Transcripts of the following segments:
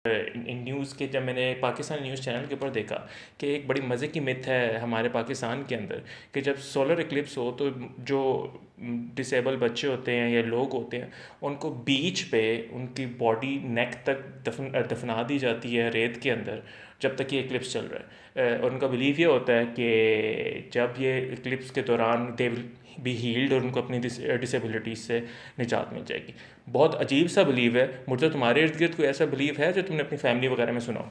News کے جب میں نے پاکستان نیوز چینل کے اوپر دیکھا کہ ایک بڑی مزے کی مت ہے ہمارے پاکستان کے اندر کہ جب سولر اکلپس ہو تو جو ڈسیبل بچے ہوتے ہیں یا لوگ ہوتے ہیں ان کو بیچ پہ ان کی باڈی نیک تک دفنا دی جاتی ہے ریت کے اندر جب تک یہ اکلپس چل رہا ہے. اور ان کا بلیف یہ ہوتا ہے کہ جب یہ اکلپس کے دوران دے ول بی ہیلڈ اور ان کو اپنی ڈسیبلٹیز سے نجات مل جائے گی. بہت عجیب سا بلیو ہے. مجھے تمہارے ارد گرد کوئی ایسا بلیو ہے جو تم نے اپنی فیملی وغیرہ میں سنا ہو؟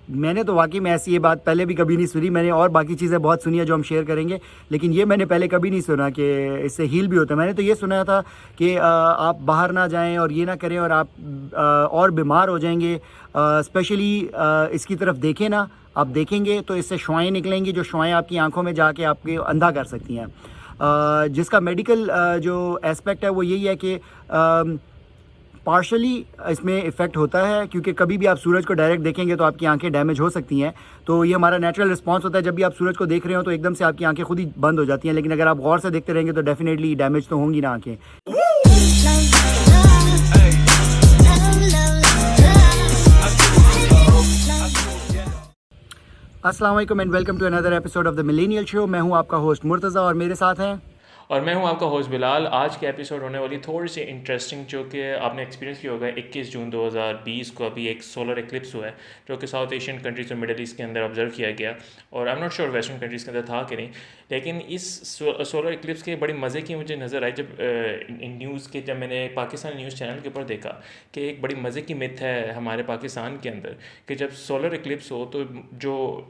میں نے تو واقعی میں ایسی یہ بات پہلے بھی کبھی نہیں سنی. میں نے اور باقی چیزیں بہت سنی ہیں جو ہم شیئر کریں گے, لیکن یہ میں نے پہلے کبھی نہیں سنا کہ اس سے ہیل بھی ہوتا ہے. میں نے تو یہ سنا تھا کہ آپ باہر نہ جائیں اور یہ نہ کریں اور آپ اور بیمار ہو جائیں گے. اسپیشلی اس کی طرف دیکھیں نا, آپ دیکھیں گے تو اس سے شعائیں نکلیں گی جو شعائیں آپ کی آنکھوں میں جا کے آپ کے اندھا کر سکتی ہیں. جس کا میڈیکل جو اسپیکٹ ہے وہ یہی ہے کہ پارشلی اس میں افیکٹ ہوتا ہے, کیونکہ کبھی بھی آپ سورج کو ڈائریکٹ دیکھیں گے تو آپ کی آنکھیں ڈیمیج ہو سکتی ہیں. تو یہ ہمارا نیچرل رسپانس ہوتا ہے, جب بھی آپ سورج کو دیکھ رہے ہو تو ایک دم سے آپ کی آنکھیں خود ہی بند ہو جاتی ہیں, لیکن اگر آپ غور سے دیکھتے رہیں گے تو ڈیفینیٹلی ڈیمیج تو ہوں گی نا آنکھیں. السلام علیکم and welcome to another episode of the millennial show. میں ہوں آپ کا ہوسٹ مرتضیٰ اور میرے ساتھ ہیں اور میں ہوں آپ کا ہوسٹ بلال. آج کے ایپیسوڈ ہونے والی تھوڑی سی انٹرسٹنگ, جو کہ آپ نے ایکسپیرینس کیا ہوگا. 21 جون 2020 کو ابھی ایک سولر ایکلپس ہوا ہے جو کہ ساؤتھ ایشین کنٹریز اور مڈل ایسٹ کے اندر آبزرو کیا گیا, اور آئی am not sure western countries کے اندر تھا کہ نہیں. لیکن اس سولر ایکلپس کے بڑی مزے کی مجھے نظر آئی جب نیوز کے جب میں نے پاکستان نیوز چینل کے اوپر دیکھا کہ ایک بڑی مزے کی مت ہے ہمارے پاکستان کے اندر کہ جب سولر ایکلپس ہو تو جو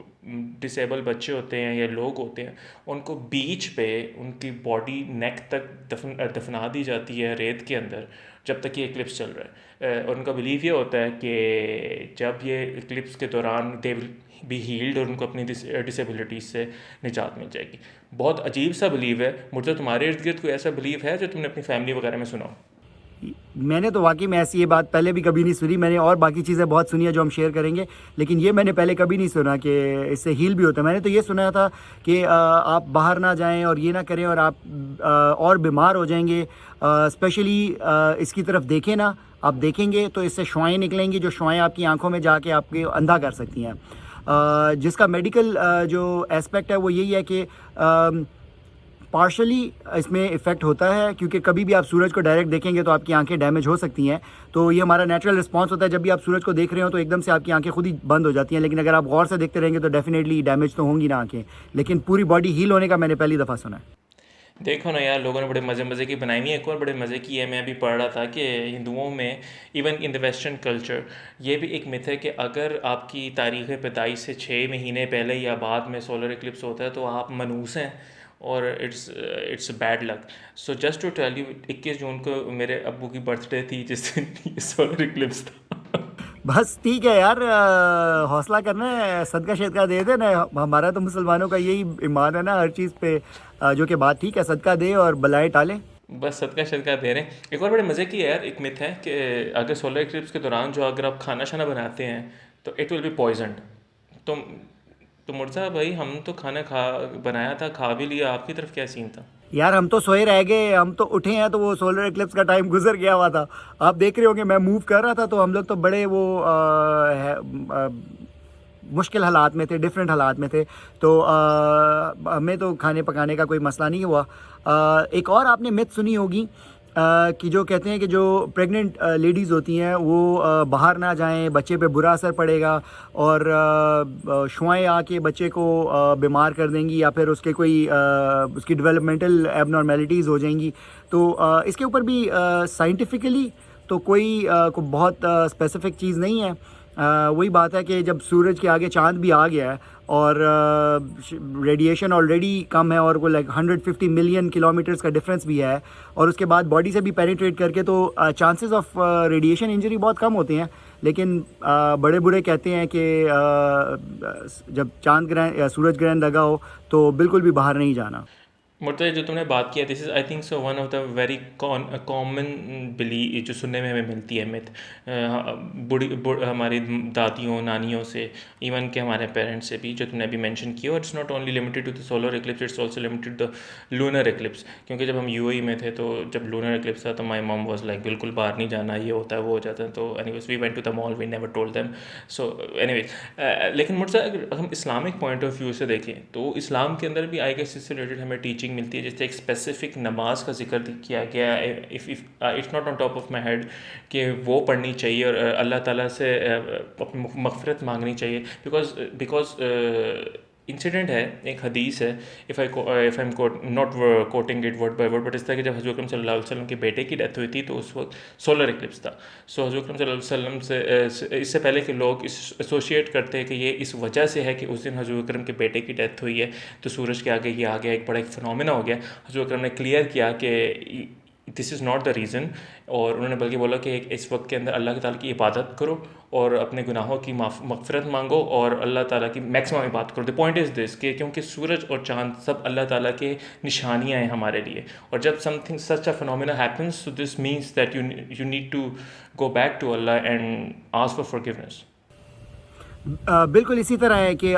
ڈسیبل بچے ہوتے ہیں یا لوگ ہوتے ہیں ان کو بیچ پہ ان کی باڈی نیک تک دفنا دی جاتی ہے ریت کے اندر جب تک یہ اکلپس چل رہا ہے. اور ان کا بلیو یہ ہوتا ہے کہ جب یہ اکلپس کے دوران دے ول بی ہیلڈ اور ان کو اپنی ڈسیبلٹیز سے نجات مل جائے گی. بہت عجیب سا بلیو ہے. مجھے تمہارے ارد گرد کوئی ایسا بلیو ہے جو تم نے اپنی فیملی وغیرہ میں سنا ہو؟ میں نے تو واقعی میں ایسی یہ بات پہلے بھی کبھی نہیں سنی. میں نے اور باقی چیزیں بہت سنی ہیں جو ہم شیئر کریں گے, لیکن یہ میں نے پہلے کبھی نہیں سنا کہ اس سے ہیل بھی ہوتا ہے. میں نے تو یہ سنا تھا کہ آپ باہر نہ جائیں اور یہ نہ کریں اور آپ اور بیمار ہو جائیں گے. اسپیشلی اس کی طرف دیکھیں نا, آپ دیکھیں گے تو اس سے شعائیں نکلیں گی جو شعائیں آپ کی آنکھوں میں جا کے آپ کے اندھا کر سکتی ہیں. جس کا میڈیکل جو اسپیکٹ ہے وہ یہی ہے کہ پارشلی اس میں افیکٹ ہوتا ہے, کیونکہ کبھی بھی آپ سورج کو ڈائریکٹ دیکھیں گے تو آپ کی آنکھیں ڈیمیج ہو سکتی ہیں. تو یہ ہمارا نیچرل رسپانس ہوتا ہے, جب بھی آپ سورج کو دیکھ رہے ہو تو ایک دم سے آپ کی آنکھیں خود ہی بند ہو جاتی ہیں, لیکن اگر آپ غور سے دیکھتے رہیں گے تو ڈیفینیٹلی ڈیمیج تو ہوں گی نا آنکھیں. لیکن پوری باڈی ہیل ہونے کا میں نے پہلی دفعہ سنا ہے. دیکھو نا یار, لوگوں نے بڑے مزے کی بنائی ہوئی ہے. ایک اور بڑے مزے کی ہے, میں ابھی پڑھ رہا تھا کہ ہندوؤں میں even in the western culture یہ بھی ایک مت ہے کہ اگر آپ کی تاریخ پیدائش سے 6 مہینے پہلے یا بعد میں سولر اکلپس ہوتا ہے تو آپ منحوس ہیں اور it's bad luck. So just to tell you, 21 جون کو میرے ابو کی برتھ ڈے تھی جس دن یہ سولر اکلپس تھا. بس ٹھیک ہے یار, حوصلہ کرنا ہے, صدقہ شدقہ دے دے نا. ہمارا تو مسلمانوں کا یہی ایمان ہے نا ہر چیز پہ, جو کہ بات ٹھیک ہے, صدقہ دے اور بلائیں ٹالیں. بس صدقہ دے رہے ہیں. ایک اور بڑے مزے کی ہے یار, ایک مت ہے کہ اگر سولر ایکلپس کے دوران جو اگر آپ کھانا شانا بناتے ہیں تو اٹ ول بی پوائزنڈ. تو مرزا بھائی, ہم تو کھانا بنایا تھا, کھا بھی لیا, آپ کی طرف کیا سین تھا؟ یار ہم تو سوئے رہ گئے, ہم تو اٹھے ہیں تو وہ سولر ایکلپس کا ٹائم گزر گیا ہوا تھا. آپ دیکھ رہے ہوں گے میں موو کر رہا تھا تو ہم لوگ تو بڑے وہ مشکل حالات میں تھے, ڈفرینٹ حالات میں تھے. تو ہمیں تو کھانے پکانے کا کوئی مسئلہ نہیں ہوا. ایک اور آپ نے مت سنی ہوگی کہ جو کہتے ہیں کہ جو پریگننٹ لیڈیز ہوتی ہیں وہ باہر نہ جائیں, بچے پہ برا اثر پڑے گا اور شعائیں آ کے بچے کو بیمار کر دیں گی, یا پھر اس کے کوئی اس کی ڈیولپمنٹل ایب نارمیلٹیز ہو جائیں گی. تو اس کے اوپر بھی سائنٹیفکلی تو کوئی بہت اسپیسیفک چیز نہیں ہے. وہی بات ہے کہ جب سورج کے آگے چاند بھی آ گیا ہے اور ریڈیشن آلریڈی کم ہے اور وہ لائک 150 ملین کلومیٹرز کا ڈفرینس بھی ہے, اور اس کے بعد باڈی سے بھی پینیٹریٹ کر کے, تو چانسز آف ریڈیشن انجری بہت کم ہوتے ہیں. لیکن بڑے بڑے کہتے ہیں کہ جب چاند گرہن یا سورج گرہن لگا ہو تو بالکل بھی باہر نہیں جانا. مرتضی جو تم نے بات کیا this is I think so one of the very common بلی جو سننے میں ہمیں ملتی ہے مت ہماری دادیوں نانیوں سے، ایون کہ ہمارے پیرنٹس سے بھی، جو تم نے ابھی مینشن کیا. اور it's not only limited to the solar eclipse, it's also limited to the lunar eclipse. کیونکہ جب ہم یو اے میں تھے تو جب لونر ایکلپس تھا تو مائی مام واز لائک بالکل باہر نہیں جانا، یہ ہوتا ہے وہ ہو جاتا ہے. تو anyways we went to the mall, we never told them. So anyways لیکن مرتضی اگر ہم اسلامک پوائنٹ آف ویو سے دیکھیں تو اسلام کے اندر بھی آئی گیس اس سے ریلیٹڈ ہمیں ٹیچنگ ملتی ہے. جیسے ایک اسپیسیفک نماز کا ذکر کیا گیا ہے، it's not on top of my head کہ وہ پڑھنی چاہیے اور اللہ تعالیٰ سے مغفرت مانگنی چاہیے. بیکاز انسیڈنٹ ہے، ایک حدیث ہے، if I am not quoting it word by word, but اس طرح کہ جب حضور اکرم صلی اللہ علیہ وسلم کے بیٹے کی ڈیتھ ہوئی تھی تو اس وقت سولر ایکلپس تھا. سو حضور اکرم صلی اللہ علیہ وسلم سے اس سے پہلے کہ لوگ ایسوسیٹ کرتے ہیں کہ یہ اس وجہ سے ہے کہ اس دن حضور اکرم کے بیٹے کی ڈیتھ ہوئی ہے تو سورج کے آگے یہ آ گیا، ایک بڑا ایک فنومینا ہو گیا. حضور اکرم نے کلیئر کیا کہ دس از ناٹ دا ریزن، اور انہوں نے بلکہ بولا کہ اس وقت کے اندر اللہ کے تعالیٰ کی عبادت کرو اور اپنے گناہوں کی مغفرت مانگو اور اللہ تعالیٰ کی میکسیمم عبادت کرو. دی پوائنٹ از دس کہ کیونکہ سورج اور چاند سب اللہ تعالیٰ کے نشانیاں ہیں ہمارے لیے، اور جب something such a phenomena happens so this means that you need to go back to Allah and ask for forgiveness. بالکل اسی طرح ہے کہ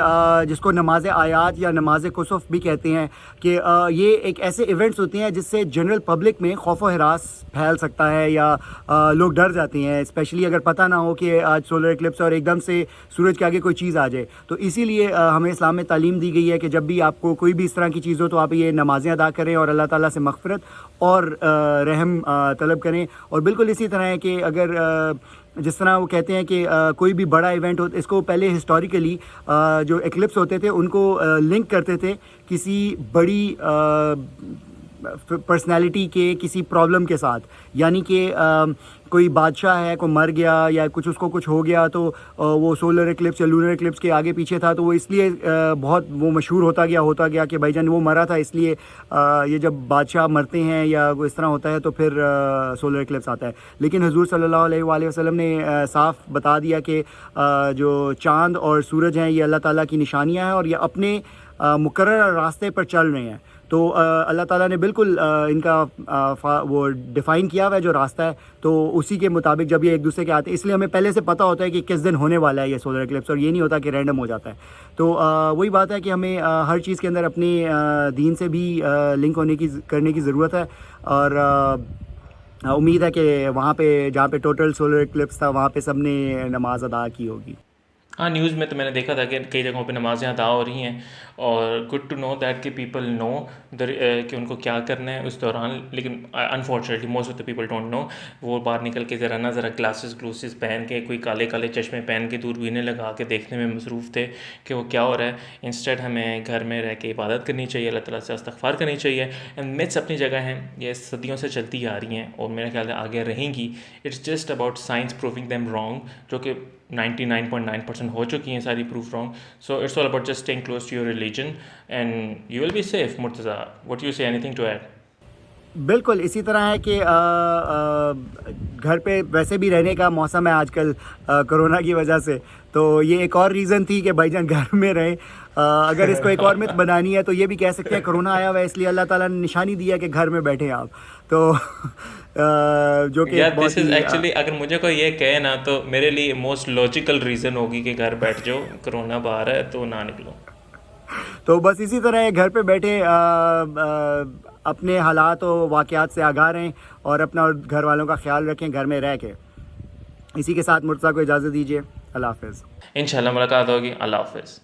جس کو نماز آیات یا نماز کسوف بھی کہتے ہیں کہ یہ ایک ایسے ایونٹس ہوتے ہیں جس سے جنرل پبلک میں خوف و ہراس پھیل سکتا ہے یا لوگ ڈر جاتے ہیں، اسپیشلی اگر پتہ نہ ہو کہ آج سولر ایکلپس اور ایک دم سے سورج کے آگے کوئی چیز آ جائے. تو اسی لیے ہمیں اسلام میں تعلیم دی گئی ہے کہ جب بھی آپ کو کوئی بھی اس طرح کی چیز ہو تو آپ یہ نمازیں ادا کریں اور اللہ تعالیٰ سے مغفرت اور رحم طلب کریں. اور بالکل اسی طرح ہے کہ اگر جس طرح وہ کہتے ہیں کہ کوئی بھی بڑا ایونٹ ہو، اس کو پہلے ہسٹوریکلی جو ایکلپس ہوتے تھے ان کو لنک کرتے تھے کسی بڑی پرسنالٹی کے کسی پرابلم کے ساتھ. یعنی کہ کوئی بادشاہ ہے، کوئی مر گیا یا کچھ اس کو کچھ ہو گیا تو وہ سولر ایکلپس یا لونر ایکلپس کے آگے پیچھے تھا تو وہ اس لیے بہت وہ مشہور ہوتا گیا کہ بھائی جان وہ مرا تھا، اس لیے یہ جب بادشاہ مرتے ہیں یا اس طرح ہوتا ہے تو پھر سولر ایکلپس آتا ہے. لیکن حضور صلی اللہ علیہ وآلہ وسلم نے صاف بتا دیا کہ جو چاند اور سورج ہیں یہ اللہ تعالیٰ کی نشانیاں ہیں اور یہ اپنے مقررہ راستے پر چل رہے ہیں. تو اللہ تعالیٰ نے بالکل ان کا وہ ڈیفائن کیا ہوا ہے جو راستہ ہے، تو اسی کے مطابق جب یہ ایک دوسرے کے آتے ہیں، اس لیے ہمیں پہلے سے پتہ ہوتا ہے کہ کس دن ہونے والا ہے یہ سولر ایکلپس، اور یہ نہیں ہوتا کہ رینڈم ہو جاتا ہے. تو وہی بات ہے کہ ہمیں ہر چیز کے اندر اپنے دین سے بھی لنک کرنے کی ضرورت ہے. اور امید ہے کہ وہاں پہ جہاں پہ ٹوٹل سولر ایکلپس تھا وہاں پہ سب نے نماز ادا کی ہوگی. ہاں نیوز میں تو میں نے دیکھا تھا کہ کئی جگہوں پہ نمازیں ادا ہو رہی ہیں، اور گڈ ٹو نو دیٹ کہ پیپل نو کہ ان کو کیا کرنا ہے اس دوران. لیکن unfortunately most of the people don't know. وہ باہر نکل کے ذرا گلاسز پہن کے، کوئی کالے کالے چشمے پہن کے، دوربینیں لگا کے دیکھنے میں مصروف تھے کہ وہ کیا ہو رہا ہے. انسٹیڈ ہمیں گھر میں رہ کے عبادت کرنی چاہیے، اللہ تعالیٰ سے استغفار کرنی چاہیے. اینڈ میتھس اپنی جگہ ہیں، یہ صدیوں سے چلتی آ رہی ہیں اور میرے خیال سے آگے رہیں گی. It's just about science proving them wrong, جو کہ 99.9% ہو چکی ہیں ساری proof wrong. So it's all about just staying close to your religion and you will be safe. Murtaza what you say, anything to add? بالکل اسی طرح ہے کہ گھر پہ ویسے بھی رہنے کا موسم ہے آج کل کرونا کی وجہ سے، تو یہ ایک اور ریزن تھی کہ بھائی جان گھر میں رہیں. اگر اس کو ایک اور مت بنانی ہے تو یہ بھی کہہ سکتے ہیں کرونا آیا ہوا ہے اس لیے اللہ تعالیٰ نے نشانی دیا کہ گھر میں بیٹھیں آپ. تو جو کہ دس از ایکچولی، اگر مجھے کوئی یہ کہے نا تو میرے لیے موسٹ لاجیکل ریزن ہوگی کہ گھر بیٹھ جاؤ، کرونا باہر ہے تو نہ نکلو. تو بس اسی طرح گھر پہ بیٹھے اپنے حالات و واقعات سے آگاہ رہیں اور اپنا اور گھر والوں کا خیال رکھیں گھر میں رہ کے. اسی کے ساتھ مرتضیٰ کو اجازت دیجیے. اللہ حافظ. انشاءاللہ ملاقات ہوگی. اللہ حافظ.